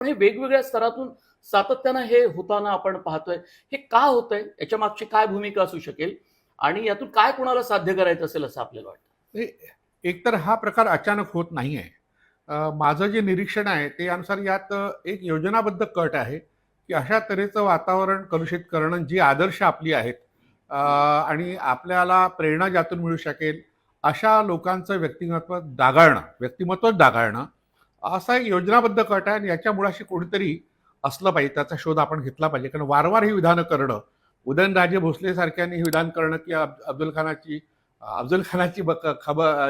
पण हे वेगवेगळ्या स्तरातून सातत्यानं हे होताना आपण पाहतोय. हे का होतंय? याच्या मागची काय भूमिका असू शकेल? आणि यातून काय कोणाला साध्य करायचं असेल असं आपल्याला वाटतं? एकतर हा प्रकार अचानक होत नाही आहे. माझं जे निरीक्षण आहे ते अनुसार यात एक योजनाबद्ध कट आहे की अशा तऱ्हेचं वातावरण कलुषित करणं, जी आदर्श आपली आहेत आणि आपल्याला प्रेरणा ज्यातून मिळू शकेल अशा लोकांचं व्यक्तिमत्वच डागाळणं असा एक योजनाबद्ध कट आहे. आणि याच्या मुळाशी कोणीतरी असलं पाहिजे, त्याचा शोध आपण घेतला पाहिजे. कारण वारंवार ही विधानं करणं, उदयनराजे भोसले सारख्यांनी हे विधान करणं की अफजल खानाची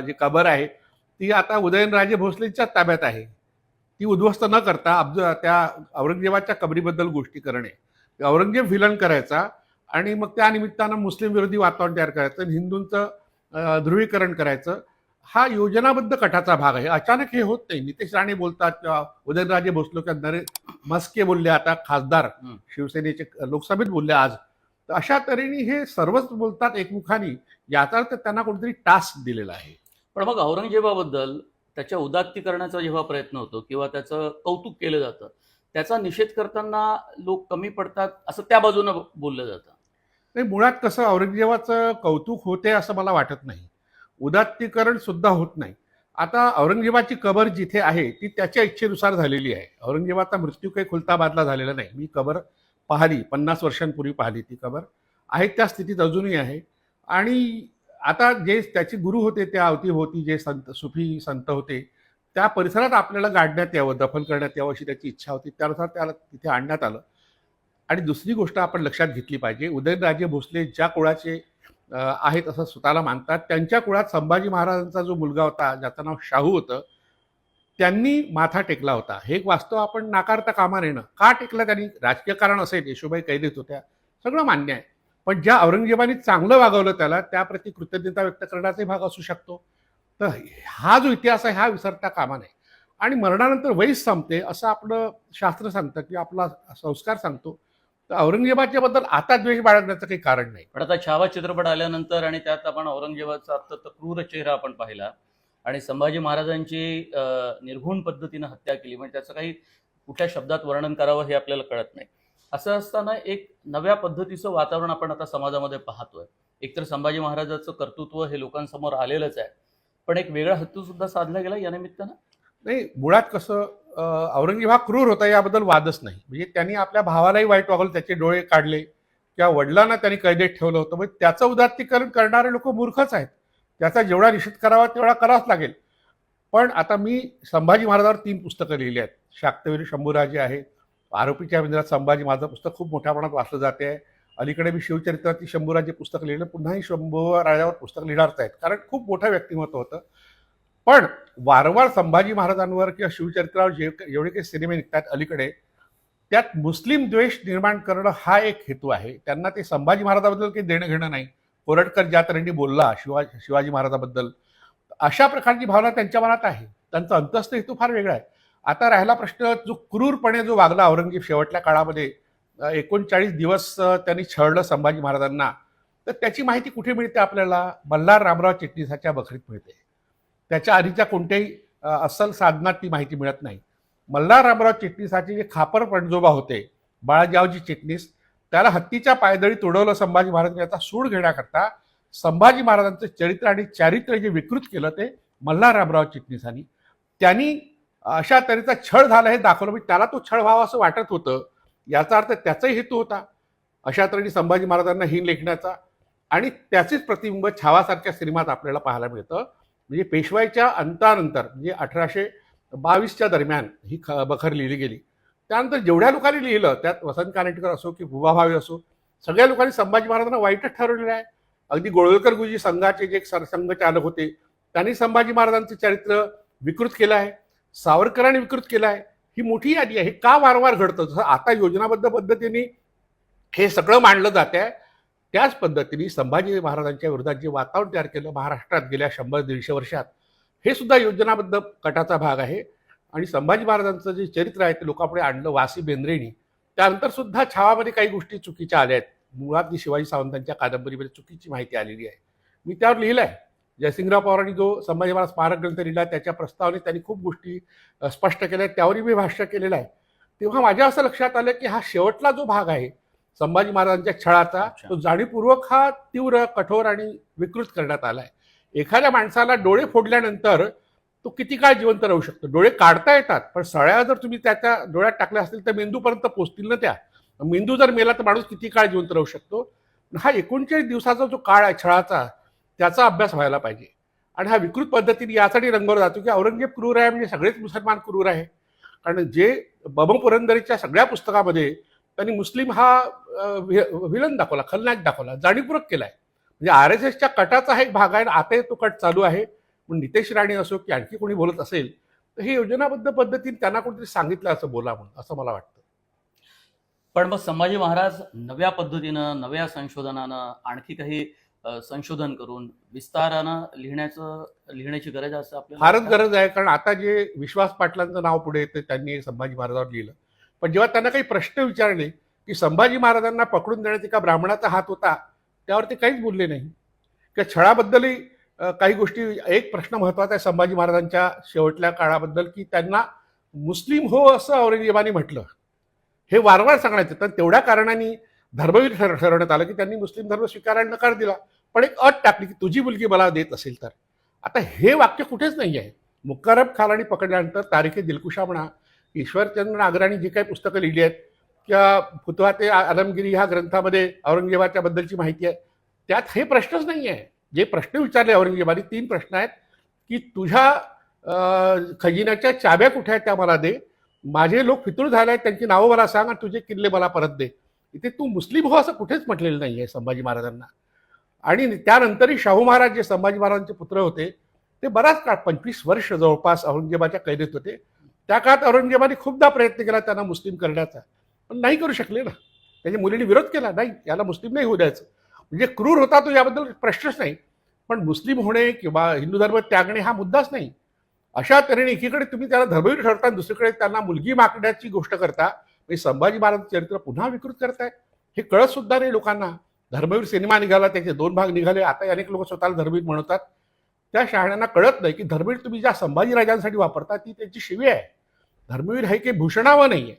जी कबर आहे ती आता उदयनराजे भोसलेंच्या ताब्यात आहे, ती उद्ध्वस्त न करता त्या औरंगजेबाच्या कबरीबद्दल गोष्टी करणे, औरंगजेब विलन करायचा आणि मग त्या निमित्तानं मुस्लिम विरोधी वातावरण तयार करायचं, हिंदूंचं ध्रुवीकरण करायचं, हा योजनाबद्ध कटाचा भाग आहे. अचानक हे होत नाही. नितेश राणे बोलतात किंवा उदयनराजे भोसले किंवा नरेश मस्के बोलले, आता खासदार शिवसेनेचे लोकसभेत बोलले आज. तर अशा तऱ्हेने हे सर्वच बोलतात एकमुखानी, याचा अर्थ त्यांना कोणतरी टास्क दिलेला आहे. पण मग औरंगजेबाबद्दल त्याच्या उदात्तीकरणाचा जेव्हा प्रयत्न होतो किंवा त्याचं कौतुक केलं जातं, त्याचा निषेध करताना लोक कमी पडतात असं त्या बाजूनं बोललं जातं. नाही, मुळात कसं औरंगजेबाचं कौतुक होते असं मला वाटत नाही. उदात्तीकरण सुद्धा होत नाही. आता औरंगजेबाची कबर जिथे आहे ती त्याच्या इच्छेनुसार झालेली आहे. औरंगजेबाचा मृत्यू काही खुलताबादला झालेला नाही. मी कबर पाहिली, 50 वर्षांपूर्वी पाहिली. ती कबर आहे त्या स्थितीत अजूनही आहे. आणि आता जे त्याचे गुरु होते त्या अवतीभोवती जे सुफी संत होते त्या परिसरात आपल्याला गाडण्यात यावं, दफन करण्यात यावं अशी त्याची इच्छा होती. त्यानुसार त्याला तिथे आणण्यात आलं. आणि दुसरी गोष्ट आपण लक्षात घेतली पाहिजे, उदयनराजे भोसले ज्या कुळाचे आहेत असं स्वतःला मानतात, त्यांच्या कुळात संभाजी महाराजांचा जो मुलगा होता ज्याचं नाव शाहू होतं, त्यांनी माथा टेकला होता. हे एक वास्तव आपण नाकारता कामा नये. का टेकला त्यांनी? राजकीय कारण असेल, येशूबाई कैदेत होत्या, सगळं मान्य आहे. पण ज्या औरंगजेबाने चांगलं वागवलं त्याला, त्याप्रती कृतज्ञता व्यक्त करण्याचाही भाग असू शकतो. तर हा जो इतिहास आहे हा विसरता कामा नये. आणि मरणानंतर वैस संपते असं आपलं शास्त्र सांगतं की आपला संस्कार सांगतो. तर औरंगजेबाच्या बद्दल आता द्वेष बाळगण्याचं काही कारण नाही. पण आता छावा चित्रपट आल्यानंतर आणि त्यात आपण औरंगजेबाचा अत्यंत क्रूर चेहरा आपण पाहिला आणि संभाजी महाराजांची निर्घुण पद्धतीनं हत्या केली, म्हणजे त्याचं काही कुठल्या शब्दात वर्णन करावं हे आपल्याला कळत नाही. असं असताना एक नव्या पद्धतीचं वातावरण आपण आता समाजामध्ये पाहतोय. एकतर संभाजी महाराजांचं कर्तृत्व हे लोकांसमोर आलेलंच आहे, पण एक वेगळा हेतू सुद्धा साधला गेला या निमित्तानं. नाही, मुळात कसं औरंगजेब हा क्रूर होता याबद्दल वादच नाही. म्हणजे त्यांनी आपल्या भावालाही वाईट वागवलं, त्याचे डोळे काढले, किंवा वडिलांना त्यांनी कैदेत ठेवलं होतं. म्हणजे त्याचं उदात्तीकरण करणारे लोक मूर्खच आहेत. त्याचा जेवढा निषेध करावा तेवढा करावाच लागेल. पण आता मी संभाजी महाराजांवर 3 पुस्तकं लिहिली आहेत. शाक्तवीर शंभूराजे आहे, आरोपीच्या विंद्रात संभाजी, माझं पुस्तक खूप मोठ्या प्रमाणात वाचलं जाते आहे. अलीकडे मी शिवचरित्राची शंभूराजे पुस्तक लिहिलं, पुन्हाही शंभू राजावर पुस्तक लिहिणारच आहेत, कारण खूप मोठं व्यक्तिमत्व होतं. पण वारंवार संभाजी महाराजांवर किंवा शिवचरित्रावर जेवढे काही सिनेमे निघतात अलीकडे, त्यात मुस्लिम द्वेष निर्माण करणं हा एक हेतू आहे. त्यांना ते संभाजी महाराजाबद्दल काही देणं घेणं नाही. कोरटकर ज्या तऱ्हेने बोलला शिवाजी महाराजाबद्दल, अशा प्रकारची भावना त्यांच्या मनात आहे. त्यांचा अंतस्थ हेतू फार वेगळा आहे. आता राहिला प्रश्न, जो क्रूरपणे जो वागला औरंगजेब शेवटच्या काळामध्ये, 39 दिवस त्यांनी छळलं संभाजी महाराजांना, तर त्याची माहिती कुठे मिळते आपल्याला? मल्हार रामराव चिटणीसाच्या बखरीत मिळते. त्याच्या आधीच्या कोणत्याही अस्सल साधनात ती माहिती मिळत नाही. मल्हार रामराव चिटणीसाचे जे खापर पणजोबा होते, बाळाजीवजी चिटणीस, त्याला हत्तीच्या पायदळी तुडवलं संभाजी महाराजांनी. याचा सूड घेण्याकरता संभाजी महाराजांचं चरित्र आणि चारित्र्य जे विकृत केलं ते मल्हार रामराव चिटणीसांनी. त्यांनी अशा तऱ्हेचा छळ झाला हे दाखवलं. म्हणजे त्याला तो छळ व्हावा असं वाटत होतं, याचा अर्थ त्याचाही हेतू होता अशा तऱ्हेने संभाजी महाराजांना हीन लेखण्याचा. आणि त्याचेच प्रतिबिंब छावासारख्या सिनेमात आपल्याला पाहायला मिळतं. म्हणजे पेशवाईच्या अंतानंतर, म्हणजे 1822च्या दरम्यान ही बखर लिहिली गेली. त्यानंतर जेवढ्या लोकांनी लिहिलं, त्यात वसंत कानेटकर असो की भुवा भावे असो, सगळ्या लोकांनी संभाजी महाराजांना वाईटच ठरवलेलं आहे. अगदी गोळवलकर गुरुजी संघाचे जे सरसंघ चालक होते, त्यांनी संभाजी महाराजांचं चरित्र विकृत केलं आहे. सावरकरांनी विकृत केलं आहे. ही मोठी यादी आहे. का वारंवार घडतं? जसं आता योजनाबद्ध पद्धतीने हे सगळं मांडलं जात आहे, त्याच पद्धतीने संभाजी महाराजांच्या विरोधात जे वातावरण तयार केलं महाराष्ट्रात गेल्या 100-150 वर्षात, हे सुद्धा योजनाबद्ध कटाचा भाग आहे. आणि संभाजी महाराजांचं जे चरित्र आहे ते लोकांपुढे आणलं वासी बेंद्रेनी. त्यानंतर सुद्धा छावामध्ये काही गोष्टी चुकीच्या आल्या आहेत. मुळात शिवाजी सावंतांच्या कादंबरीमध्ये चुकीची माहिती आलेली आहे. मी त्यावर लिहिलं आहे. जयसिंगराव पवारांनी जो संभाजी महाराज स्मारक ग्रंथ लिहिला, त्याच्या प्रस्तावनेत त्यांनी खूप गोष्टी स्पष्ट केल्या आहेत. त्यावरही मी भाष्य केलेलं आहे. तेव्हा माझ्या असं लक्षात आलं की हा शेवटला जो भाग आहे संभाजी महाराजांच्या छळाचा, अच्छा. तो जाणीवपूर्वक हा तीव्र, कठोर आणि विकृत करण्यात आलाय. एखाद्या माणसाला डोळे फोडल्यानंतर तो किती काळ जिवंत राहू शकतो? डोळे काढता येतात, पण सळ्या जर तुम्ही त्याच्या डोळ्यात टाकल्या असतील तर मेंदूपर्यंत पोहोचतील ना त्या. मेंदू जर मेला तर माणूस किती काळ जिवंत राहू शकतो? हा 39 दिवसाचा जो काळ आहे छळाचा, त्याचा अभ्यास व्हायला पाहिजे. आणि हा विकृत पद्धतीने यासाठी रंगवला जातो की औरंगजेब क्रूर आहे म्हणजे सगळेच मुसलमान क्रूर आहे. कारण जे बबन पुरंदरेच्या सगळ्या पुस्तकामध्ये त्यांनी मुस्लिम हा विलन दाखवला, खलनायक दाखवला, जाणीवपूर्वक केलाय. म्हणजे RSSच्या कटाचा हा एक भाग आहे, आता तो कट चालू आहे. पण नितेश राणे असो की आणखी कोणी बोलत असेल तर हे योजनाबद्ध पद्धतीने त्यांना कोणतरी सांगितलं असं बोला म्हणून, असं मला वाटतं. पण मग संभाजी महाराज नव्या पद्धतीनं, नव्या संशोधनानं, आणखी काही संशोधन करून विस्तारानं लिहिण्याची गरज आहे असं आपल्याला फारच वाटतं? गरज आहे. कारण आता जे विश्वास पाटलांचं नाव पुढे येतं त्यांनी संभाजी महाराजांवर लिहिलं. पण जेव्हा त्यांना काही प्रश्न विचारले की संभाजी महाराजांना पकडून देण्यात एका ब्राह्मणाचा हात होता, त्यावर ते काहीच बोलले नाही. किंवा छळाबद्दलही काही गोष्टी, एक प्रश्न महत्वाचा आहे संभाजी महाराजांच्या शेवटल्या काळाबद्दल की त्यांना मुस्लिम हो असं औरंगजेबाने म्हटलं. हे वारंवार सांगण्यात येतं. तेवढ्या कारणाने धर्मवीर ठरवण्यात आलं की त्यांनी मुस्लिम धर्म स्वीकारायला नकार दिला. पण एक अट टाकली की तुझी मुलगी मला देत असेल तर. आता हे वाक्य कुठेच नाही आहे. मुकरब खालानी पकडल्यानंतर तारिखे दिलकुशा म्हणा, ईश्वरचंद्र नागरांनी जी काही पुस्तकं लिहिली आहेत किंवा फुतवाते आलमगिरी ह्या ग्रंथामध्ये औरंगजेबाच्या बद्दलची माहिती आहे, त्यात हे प्रश्नच नाही आहे. जे प्रश्न विचारले औरंगजेबाने 3 प्रश्न आहेत की तुझ्या खजिन्याच्या चाव्या कुठे आहेत त्या मला दे, माझे लोक फितूर झाले आहेत त्यांची नावं मला सांग आणि तुझे किल्ले मला परत दे. इथे तू मुस्लिम हो असं कुठेच म्हटलेलं नाही आहे संभाजी महाराजांना. आणि त्यानंतरही शाहू महाराज जे संभाजी महाराजांचे पुत्र होते ते बराच काळ 25 वर्ष जवळपास औरंगजेबाच्या कैदेत होते. त्या काळात औरंगजेबाने खूपदा प्रयत्न केला त्यांना मुस्लिम करण्याचा, पण नाही करू शकले ना. त्याच्या मुलीने विरोध केला, नाही याला मुस्लिम नाही होऊ द्यायचं. म्हणजे क्रूर होता तो याबद्दल प्रश्नच नाही. पण मुस्लिम होणे किंवा हिंदू धर्म त्यागणे हा मुद्दाच नाही. अशा तऱ्हेने एकीकडे तुम्ही त्याला धर्मवीर ठरता, दुसरीकडे त्यांना मुलगी मागण्याची गोष्ट करता, म्हणजे संभाजी महाराज चरित्र पुन्हा विकृत करताय. हे कळत सुद्धा नाही लोकांना. धर्मवीर सिनेमा निघाला, त्याचे 2 भाग निघाले, आता अनेक लोक स्वतःला धर्मवीर म्हणतात. त्या शहाण्यांना कळत नाही की धर्मवीर तुम्ही ज्या संभाजी राजांसाठी वापरता ती त्यांची शिवी आहे. धर्मवीर हे काही भूषणावं नाहीये.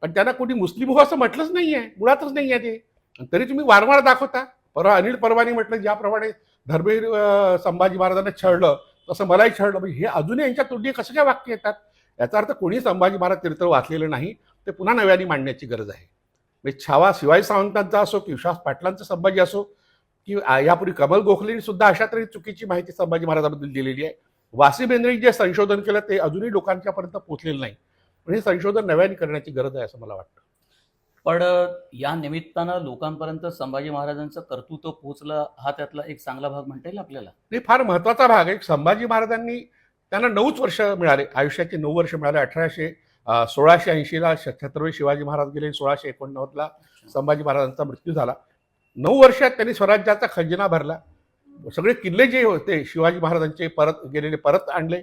पण त्यांना कोणी मुस्लिम हो असं म्हटलंच नाहीये, मुळातच नाही आहे ते. तरी तुम्ही वारंवार दाखवता. परवा अनिल परवानी म्हटलं ज्याप्रमाणे धर्मवीर संभाजी महाराजांना छळलं तसं मलाही छळलं. म्हणजे हे अजूनही यांच्या तोंडी कसं काय वाक्य येतात? याचा अर्थ कोणी संभाजी महाराज चरित्र वाचलेलं नाही, ते पुन्हा नव्याने मांडण्याची गरज आहे. म्हणजे छावा शिवाजी सावंतांचा असो की विश्वास पाटलांचा संभाजी असो की यापूर्वी कमल गोखलेंनी सुद्धा अशा तरी चुकीची माहिती संभाजी महाराजांबद्दल दिलेली आहे. वासी बेंद्रेंनी जे संशोधन केलं ते अजूनही लोकांच्यापर्यंत पोहोचलेलं नाही. म्हणजे संशोधन नव्याने करण्याची गरज आहे असं मला वाटतं. पण या निमित्तानं लोकांपर्यंत संभाजी महाराजांचं कर्तृत्व पोहोचलं, हा त्यातला एक चांगला भाग म्हणता येईल आपल्याला. ते फार महत्वाचा भाग आहे. संभाजी महाराजांनी त्यांना 9च वर्ष मिळाले, आयुष्याचे 9 वर्ष मिळाले. 1680ला छत्रपती शिवाजी महाराज गेले, 1689ला संभाजी महाराजांचा मृत्यू झाला. 9 वर्षात त्यांनी स्वराज्याचा खजिना भरला. सगळे किल्ले जे होते शिवाजी महाराजांचे परत गेलेले परत आणले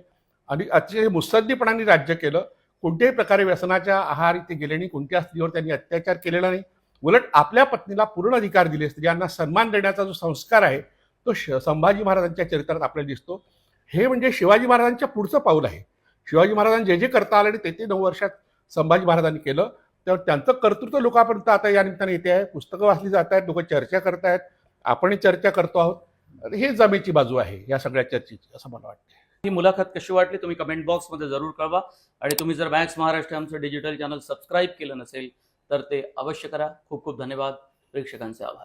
आणि अतिशय मुत्सद्दीपणाने राज्य केलं. कोणत्याही प्रकारे व्यसनाच्या आहारी ते गेले नाही. कोणत्या स्त्रीवर त्यांनी अत्याचार केलेला नाही. उलट आपल्या पत्नीला पूर्ण अधिकार दिले. स्त्रियांना सन्मान देण्याचा जो संस्कार आहे तो संभाजी महाराजांच्या चरित्रात आपल्याला दिसतो. हे म्हणजे शिवाजी महाराजांच्या पुढचं पाऊल आहे. शिवाजी महाराजांनी जे जे करता आले ते 9 वर्षात संभाजी महाराजांनी केलं. त्यावर त्यांचं कर्तृत्व लोकांपर्यंत आता या निमित्ताने येते आहे. पुस्तकं वाचली जात आहेत, लोक चर्चा करतायत, आपणही चर्चा करतो आहोत. हे जमेची बाजू आहे या सगळ्या चर्चेची, असं मला वाटतं. ही मुलाखत कशी वाटली तुम्ही कमेंट बॉक्समध्ये जरूर कळवा. आणि तुम्ही जर मॅक्स महाराष्ट्र आमचं डिजिटल चॅनल सबस्क्राईब केलं नसेल तर ते अवश्य करा. खूप खूप धन्यवाद. प्रेक्षकांचे आभार.